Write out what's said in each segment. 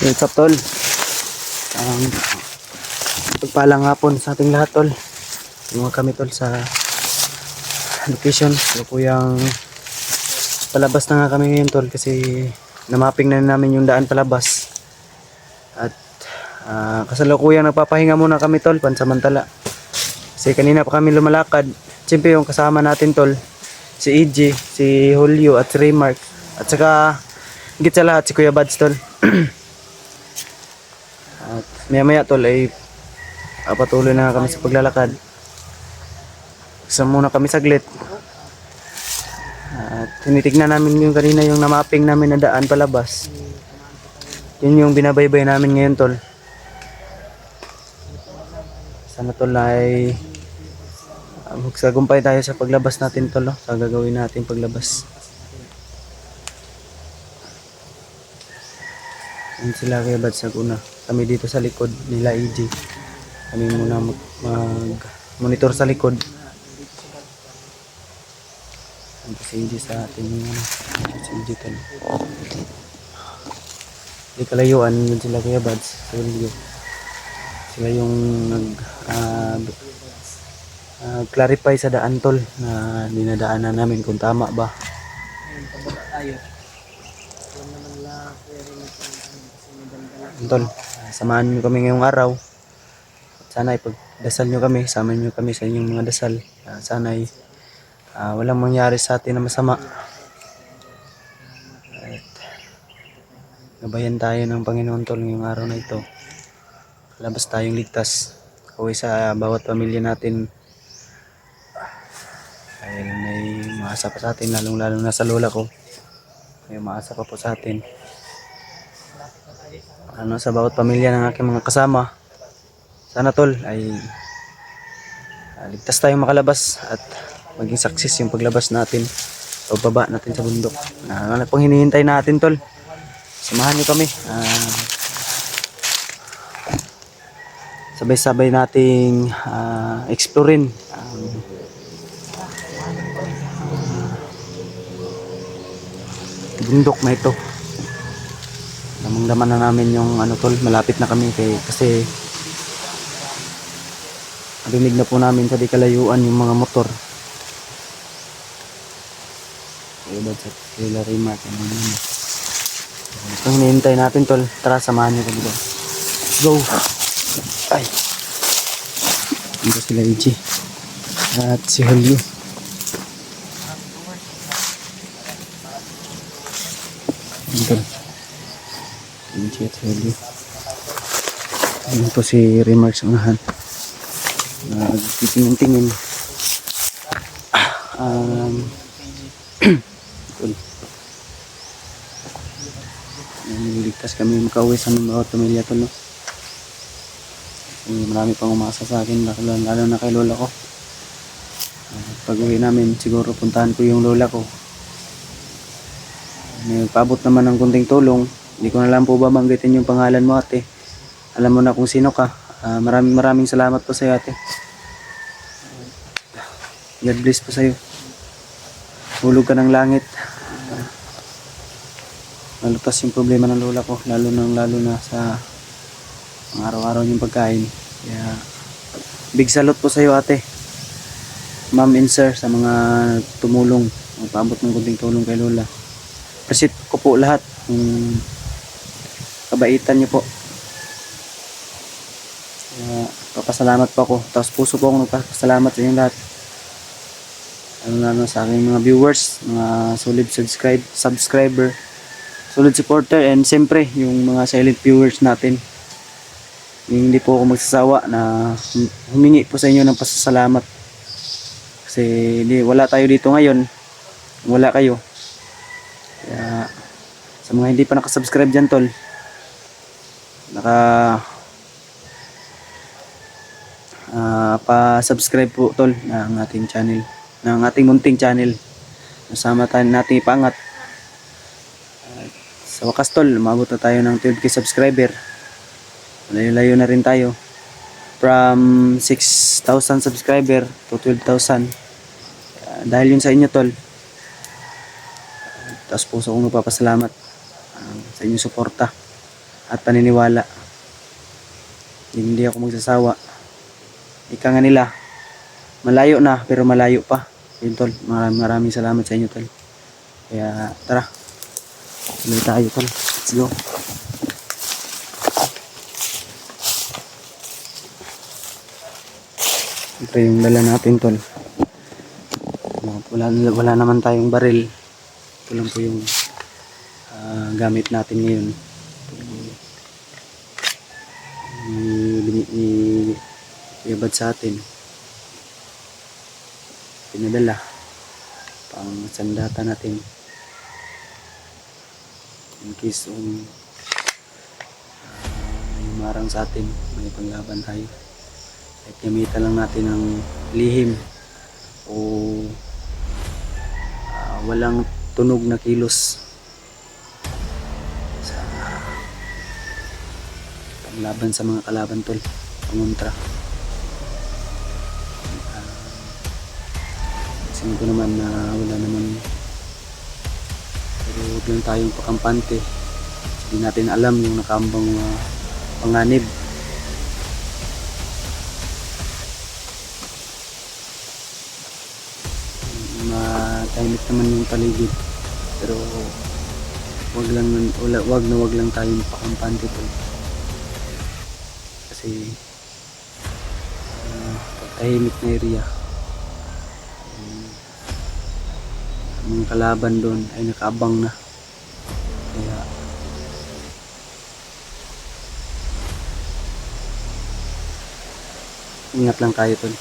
What's up, tol? Pagpalang hapon sa ating lahat, tol. Yung kami, tol, sa location. Yung palabas na nga kami ngayon, tol, kasi namapping na namin yung daan palabas. At kasalukuyang nagpapahinga muna kami, tol, pansamantala. Kasi kanina pa kami lumalakad. Siyempre yung kasama natin, tol, si EG, si Julio at si Raymark. At saka higit sa lahat si Kuya Bads, tol. At maya tol ay patuloy na kami sa paglalakad. Isa muna kami saglit. At tinitignan namin yung kanina yung namapping namin na daan palabas. Yun yung binabaybay namin ngayon, tol. Sana, tol, ay magsagumpay tayo sa paglabas natin, tol, no? Sa gagawin natin paglabas. Yan sila kaya bad sa una. Kami dito sa likod nila EG. Kami muna mag-monitor sa likod. Ang si EG sa atin yung si EG, tol. Di kalayuan yun sila kaya bad sa video. Sila yung clarify sa daan, tol, na dinadaanan namin kung tama ba. Tol, samahan nyo kami ngayong araw. Sana ipagdasal nyo kami, samahan nyo kami sa inyong mga dasal. Sana ay walang mangyari sa atin na masama. At gabayan tayo ng Panginoon, tol, ngayong araw na ito. Labas tayong ligtas. Kaway sa bawat pamilya natin. Dahil may maasa pa sa atin, lalong-lalo na sa lola ko. May maasa pa po sa atin. Sa bawat pamilya ng aking mga kasama. Sana, tol, ay ligtas tayong makalabas at maging success yung paglabas natin. Pagbaba natin sa bundok. Ano pang hinihintay natin, tol? Samahan nyo kami. Sabay-sabay nating explorein bundok na ito. Damang-daman na namin yung tol, malapit na kami kasi narinig na po namin sa di kalayuan yung mga motor. Iba sa Kila Raymark. Ito hinihintay natin, tol. Tara, samahan nyo kami doon. Go! Ay! Dito sila EG at si Julio. Dito EG at si Julio. Ayun po si Raymark sa unahan. Nagtitingin-tingin. Niligtas kami makauwi sa mga pamilya, tol, no? Marami pang umasa sa akin, lalo na kay lola ko. Pag uwi namin, siguro puntahan ko yung lola ko. Nagpaabot naman ng kunting tulong. Hindi ko na lang po babanggitin yung pangalan mo, ate. Alam mo na kung sino ka. Maraming salamat po sa iyo, ate. God bless po sa iyo. Hulog ka ng langit. Malutas yung problema ng lola ko, lalo na sa araw-araw yung pagkain. Kaya big salute po sa iyo, ate, ma'am and sir, sa mga tumulong, magpaabot ng kunting tulong kay lola. Appreciate ko po lahat ng kabaitan niyo po. Kaya papasalamat po ako, tapos puso po ako nagpapasalamat sa inyo lahat, lalo sa aking mga viewers, mga solid subscriber, solid supporter, and siyempre yung mga silent viewers natin. Hindi po ako magsasawa na humingi po sa inyo ng pasasalamat. Kasi wala tayo dito ngayon, wala kayo. Kaya sa mga hindi pa nakasubscribe dyan, tol, pa-subscribe po, tol, ng ating channel, ng ating munting channel. Nasama tayo natin ipangat. Sa wakas, tol, umabot na tayo ng 12k subscriber. Layo-layo na rin tayo. From 6,000 subscriber to 12,000. Dahil yun sa inyo, tol. Tapos puso kong nagpapasalamat sa inyong suporta. at paniniwala. Hindi ako magsasawa. Ika nga nila, malayo na pero malayo pa. Yun tol, maraming salamat sa inyo tol. Kaya tara, tuloy tayo tol. Let's go. Ito yung dala natin tol. Wala naman tayong baril. Ito lang po yung gamit natin ngayon. Ibad sa atin. Pinadala pang sandata natin in case may marang sa atin, may panglaban tayo. At gamitan lang natin ng lihim o walang tunog na kilos sa panglaban sa mga kalaban tol, pangontra. Kasi ko naman na wala naman, pero huwag lang tayong pakampante. Hindi natin alam yung nakambang panganib. Matahimik naman yung paligid, pero wag lang tayong pakampante po. Kasi tahimik na area, mga kalaban doon ay nakaabang na. Kaya ingat lang tayo tol.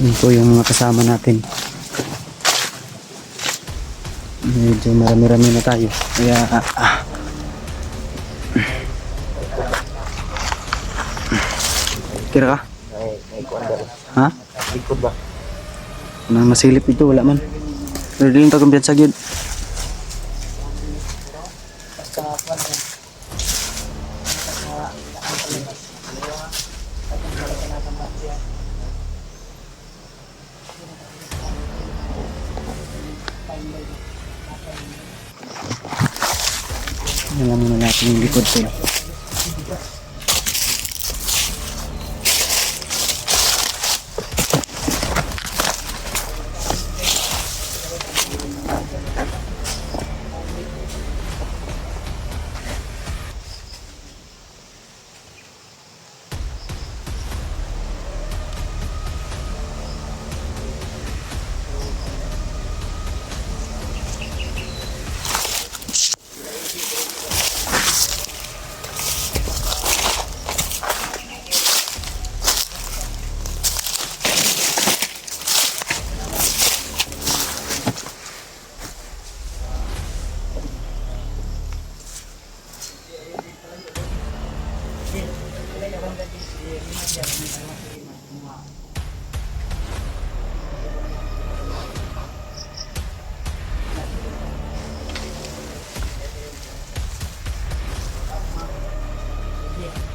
Yun po yung mga kasama natin. Medyo marami-rami na tayo. Kaya kira ka? Ha? Likod ba? Nang masilip ito, wala man. Pero din pagkampiyansa gyud. Alam muna natin yung likod ko.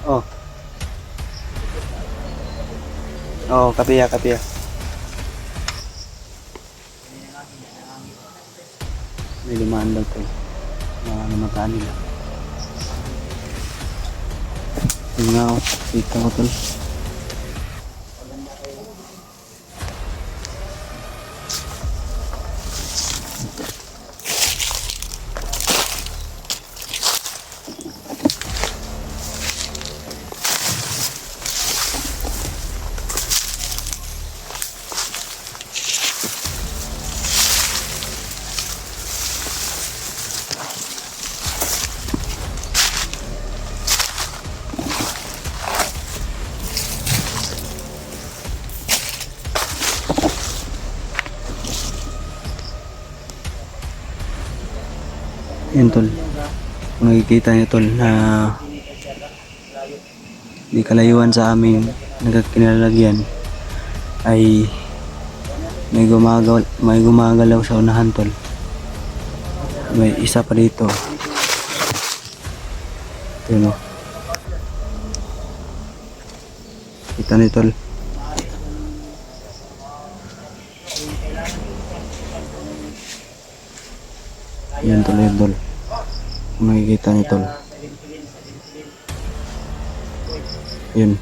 Oh. Oh, kapiya. May lumaan lang to. Namataan nila. Yun nga oh, kita ko tol. Yan tol, kung nakikita niyo tol na di kalayuan sa aming nagkakinalalagyan ay May gumagalaw sa unahan, tol. May isa pa dito. Ito, no. Kita ni tol. Yan, tol, yan, tol. Makikita ni tol. Yun.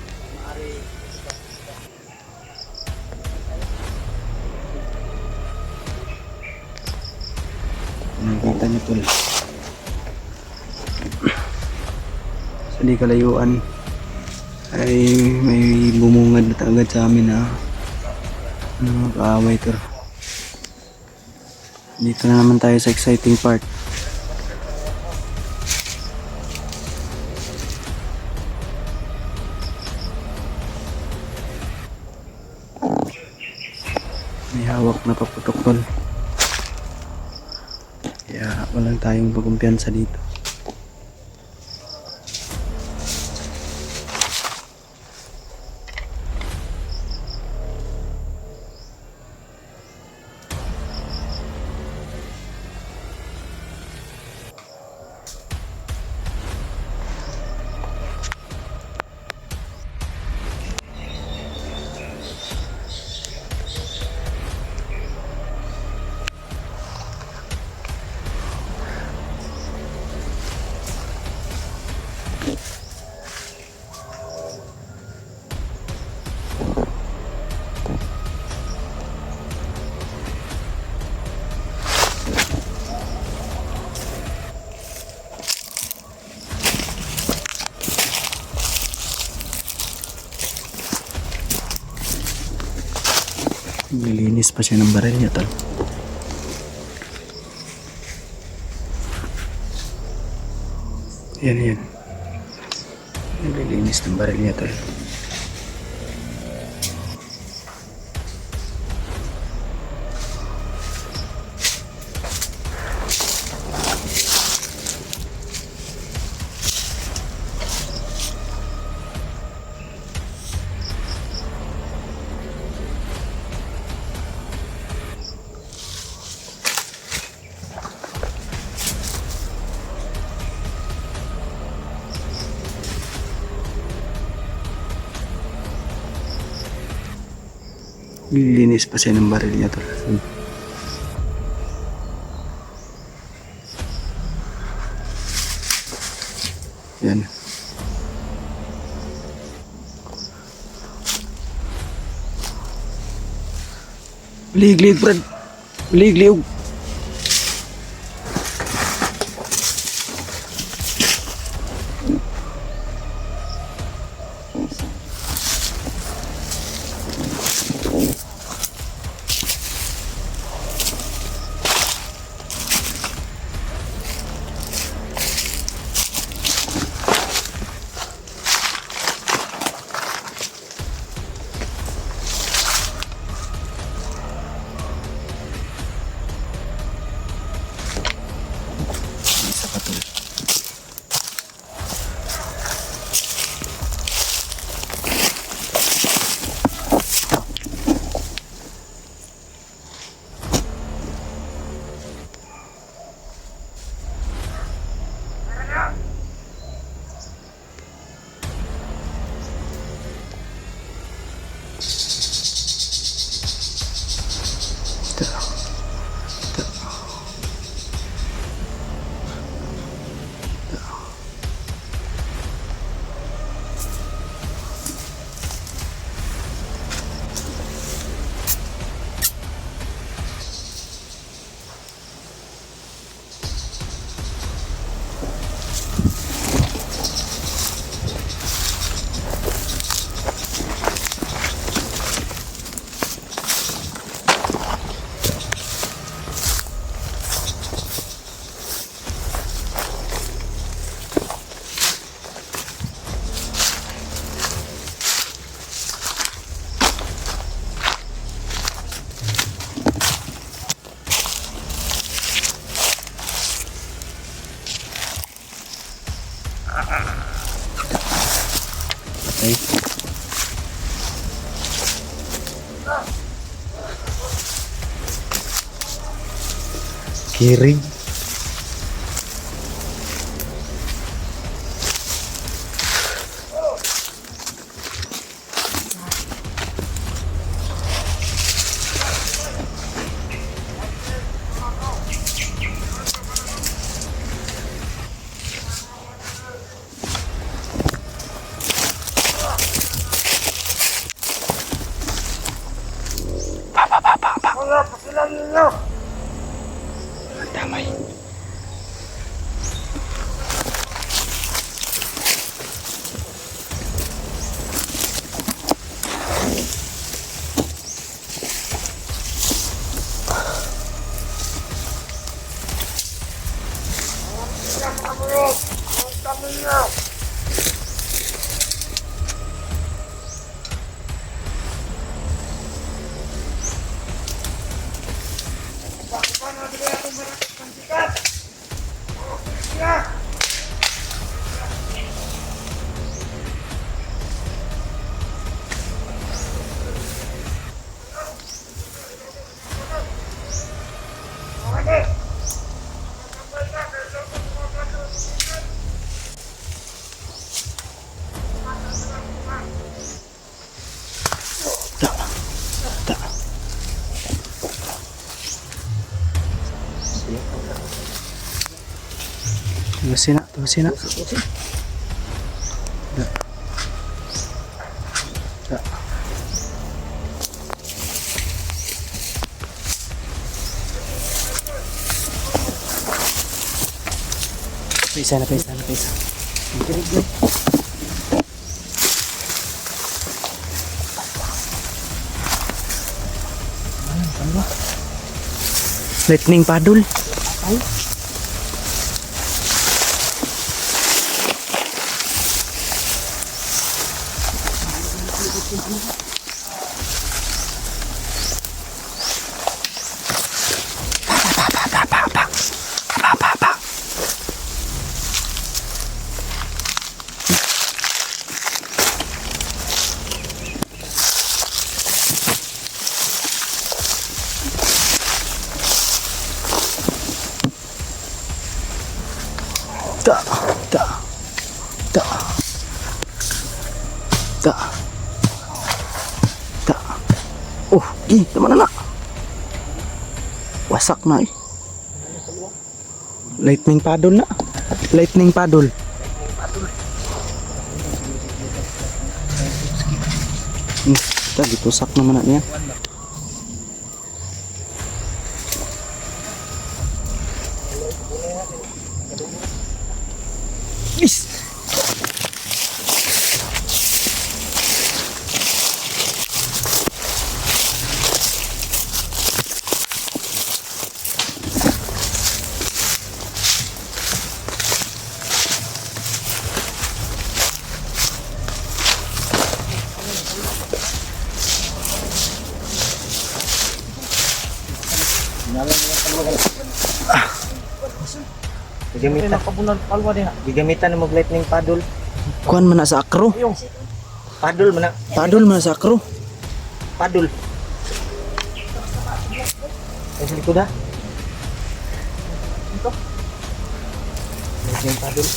Nakita niyo tol. Sa di kalayuan ay may bumungad na agad sa amin na kaaway tol. Dito na naman tayo sa exciting part. May hawak na paputok tol. Kaya walang tayong pagkumpiyansa dito. Nilinis pa siya ng baril niya tol. Yan. Nililinis ng baril niya tol. Nililinis pa siya ng baril niya tol. Yan. Liglig, Brad. Liglig. Kirig. Damay. Tugasin na. Da. Pisa na. Lightning paddle. Ay. Da. Oh, tama na. Wasak na eh. Lightning paddle na. Lightning paddle. Ditusak naman na niya. Is. Gigamitan na mag lightning paddle. Kuan man na sa akro. Paddle man na. Paddle man sa akro. Paddle. Ay, sa likod ha. Ito. Lightning paddle.